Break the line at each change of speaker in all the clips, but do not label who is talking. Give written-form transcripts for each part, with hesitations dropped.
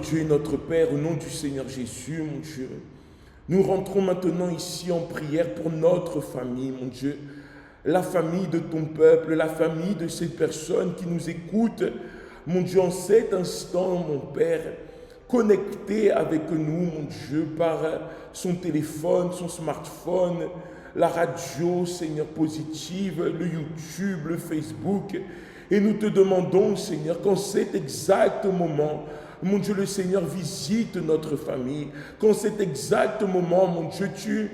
Dieu et notre Père, au nom du Seigneur Jésus, mon Dieu, nous rentrons maintenant ici en prière pour notre famille, mon Dieu, la famille de ton peuple, la famille de ces personnes qui nous écoutent, mon Dieu, en cet instant, mon Père, connecté avec nous, mon Dieu, par son téléphone, son smartphone, la radio, Seigneur, positive, le YouTube, le Facebook. Et nous te demandons, Seigneur, qu'en cet exact moment, mon Dieu, le Seigneur visite notre famille. Qu'en cet exact moment, mon Dieu, tu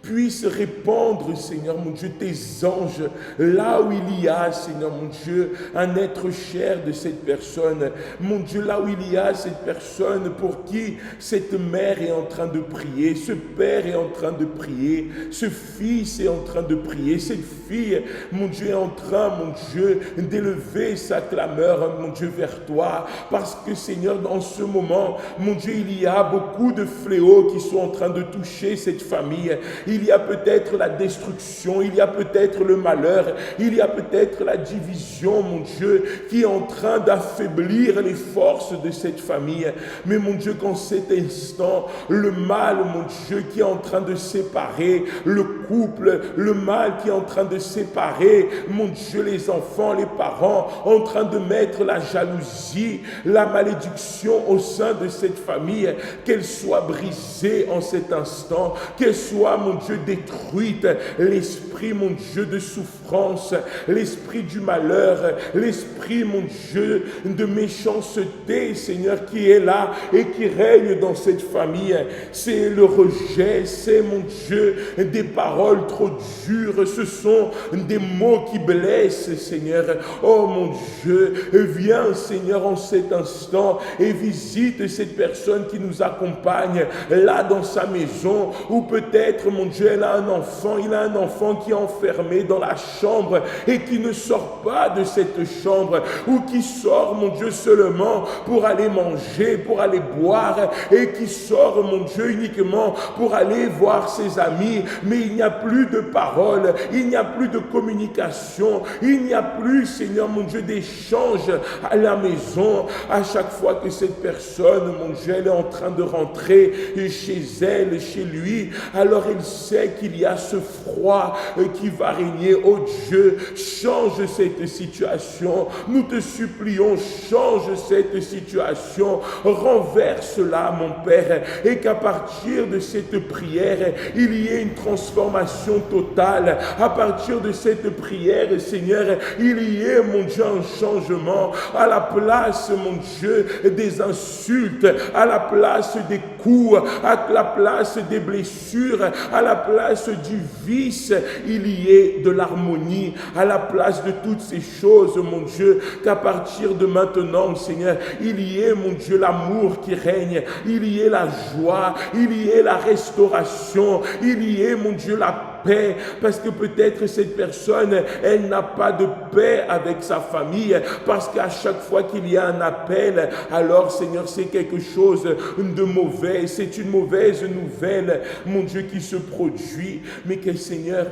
puisses répandre, Seigneur, mon Dieu, tes anges, là où il y a, Seigneur, mon Dieu, un être cher de cette personne. Mon Dieu, là où il y a cette personne pour qui cette mère est en train de prier, ce père est en train de prier, ce fils est en train de prier, cette fille, mon Dieu, est en train, mon Dieu, d'élever sa clameur, mon Dieu, vers toi. Parce que, Seigneur, dans ce moment, mon Dieu, il y a beaucoup de fléaux qui sont en train de toucher cette famille. Il y a peut-être la destruction, il y a peut-être le malheur, il y a peut-être la division, mon Dieu, qui est en train d'affaiblir les forces de cette famille. Mais mon Dieu, qu'en cet instant, le mal, mon Dieu, qui est en train de séparer le couple, le mal qui est en train de séparer, mon Dieu, les enfants, les parents, en train de mettre la jalousie, la malédiction au sein de cette famille, qu'elle soit brisée en cet instant, qu'elle soit, mon Dieu, détruite, l'esprit, mon Dieu, de souffrance, l'esprit du malheur, l'esprit, mon Dieu, de méchanceté, Seigneur, qui est là et qui règne dans cette famille. C'est le rejet, c'est, mon Dieu, des paroles trop dures, ce sont des mots qui blessent, Seigneur. Oh, mon Dieu, viens, Seigneur, en cet instant et visite cette personne qui nous accompagne là dans sa maison, ou peut-être, mon Dieu, elle a un enfant, il a un enfant qui est enfermé dans la chambre et qui ne sort pas de cette chambre, ou qui sort, mon Dieu, seulement pour aller manger, pour aller boire, et qui sort, mon Dieu, uniquement pour aller voir ses amis, mais il n'y a plus de parole, il n'y a plus de communication, il n'y a plus, Seigneur, mon Dieu, d'échange à la maison. À chaque fois que cette personne, mon Dieu, elle est en train de rentrer chez elle, chez lui, alors il sait qu'il y a ce froid qui va régner. Oh Dieu, change cette situation. Nous te supplions, change cette situation. Renverse-la, mon Père, et qu'à partir de cette prière, il y ait une transformation totale. À partir de cette prière, Seigneur, il y ait, mon Dieu, un changement. À la place, mon Dieu, des insultes, à la place des coups, à la place des blessures, à la place du vice, il y ait de l'harmonie. À la place de toutes ces choses, mon Dieu, qu'à partir de maintenant, Seigneur, il y ait, mon Dieu, l'amour qui règne, il y ait la joie, il y ait la restauration, il y ait, mon Dieu, la paix, parce que peut-être cette personne, elle n'a pas de paix avec sa famille, parce qu'à chaque fois qu'il y a un appel, alors, Seigneur, c'est quelque chose de mauvais, c'est une mauvaise nouvelle, mon Dieu, qui se produit, mais que, Seigneur,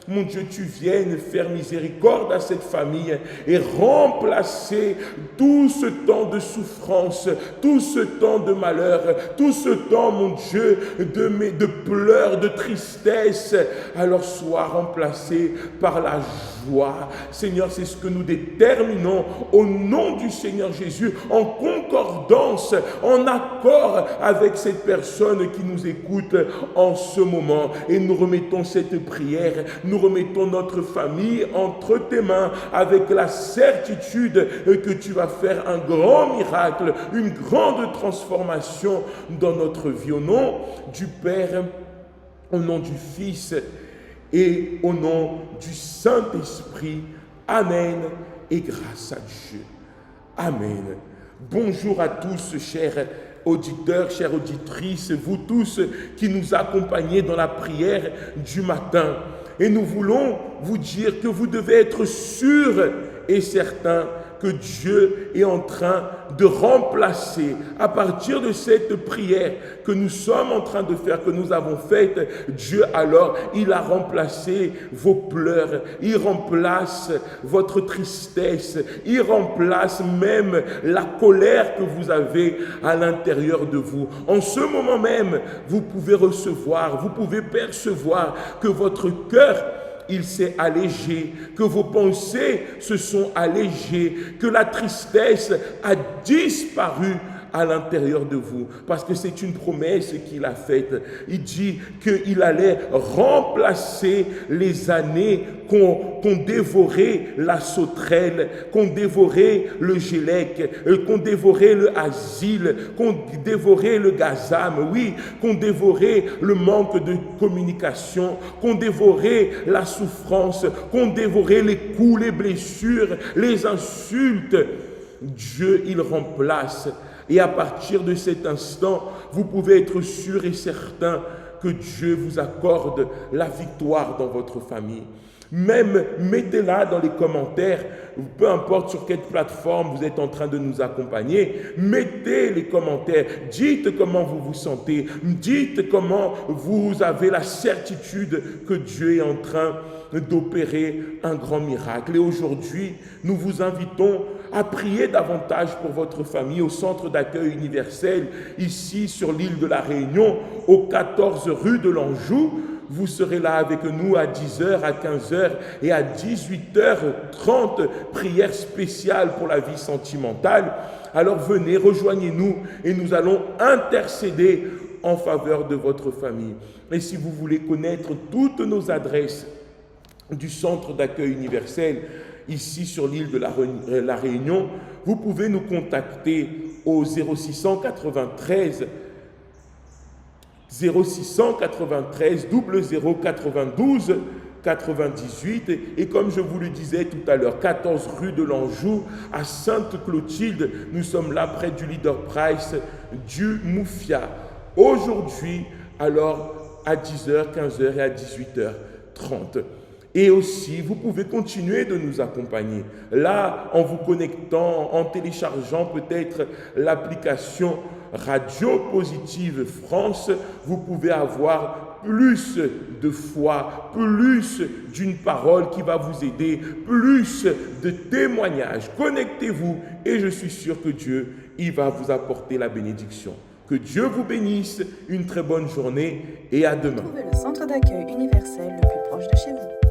mon Dieu, tu viennes faire miséricorde à cette famille et remplacer tout ce temps de souffrance, tout ce temps de malheur, tout ce temps, mon Dieu, de pleurs, de tristesse, alors soit remplacé par la joie. Seigneur, c'est ce que nous déterminons au nom du Seigneur Jésus, en concordance, en accord avec cette personne qui nous écoute en ce moment. Et nous remettons cette prière, nous remettons notre famille entre tes mains avec la certitude que tu vas faire un grand miracle, une grande transformation dans notre vie. Au nom du Père, au nom du Fils et au nom du Saint-Esprit. Amen et grâce à Dieu. Amen. Bonjour à tous, chers auditeurs, chères auditrices, vous tous qui nous accompagnez dans la prière du matin. Et nous voulons vous dire que vous devez être sûrs et certains que Dieu est en train de remplacer. À partir de cette prière que nous sommes en train de faire, que nous avons faite, Dieu alors, il a remplacé vos pleurs, il remplace votre tristesse, il remplace même la colère que vous avez à l'intérieur de vous. En ce moment même, vous pouvez recevoir, vous pouvez percevoir que votre cœur, il s'est allégé, que vos pensées se sont allégées, que la tristesse a disparu à l'intérieur de vous, parce que c'est une promesse qu'il a faite. Il dit qu'il allait remplacer les années qu'ont dévoré la sauterelle, qu'ont dévoré le gélec, qu'ont dévoré le asile, qu'ont dévoré le gazam, oui, qu'ont dévoré le manque de communication, qu'ont dévoré la souffrance, qu'ont dévoré les coups, les blessures, les insultes. Dieu, il remplace. Et à partir de cet instant, vous pouvez être sûr et certain que Dieu vous accorde la victoire dans votre famille. Même mettez-la dans les commentaires, peu importe sur quelle plateforme vous êtes en train de nous accompagner, mettez les commentaires, dites comment vous vous sentez, dites comment vous avez la certitude que Dieu est en train d'opérer un grand miracle. Et aujourd'hui, nous vous invitons à prier davantage pour votre famille au centre d'accueil universel, ici sur l'île de la Réunion, au 14 rue de l'Anjou. Vous serez là avec nous à 10h, à 15h et à 18h30, prière spéciale pour la vie sentimentale. Alors venez, rejoignez-nous et nous allons intercéder en faveur de votre famille. Et si vous voulez connaître toutes nos adresses du centre d'accueil universel, ici sur l'île de la Réunion, vous pouvez nous contacter au 0693 0092 98 et comme je vous le disais tout à l'heure, 14 rue de l'Anjou à Sainte-Clotilde. Nous sommes là près du Leader Price du Moufia. Aujourd'hui, alors à 10h, 15h et à 18h30. Et aussi, vous pouvez continuer de nous accompagner. Là, en vous connectant, en téléchargeant peut-être l'application Radio Positive France, vous pouvez avoir plus de foi, plus d'une parole qui va vous aider, plus de témoignages. Connectez-vous et je suis sûr que Dieu, il va vous apporter la bénédiction. Que Dieu vous bénisse, une très bonne journée et à demain.
Trouvez le centre d'accueil universel le plus proche de chez vous.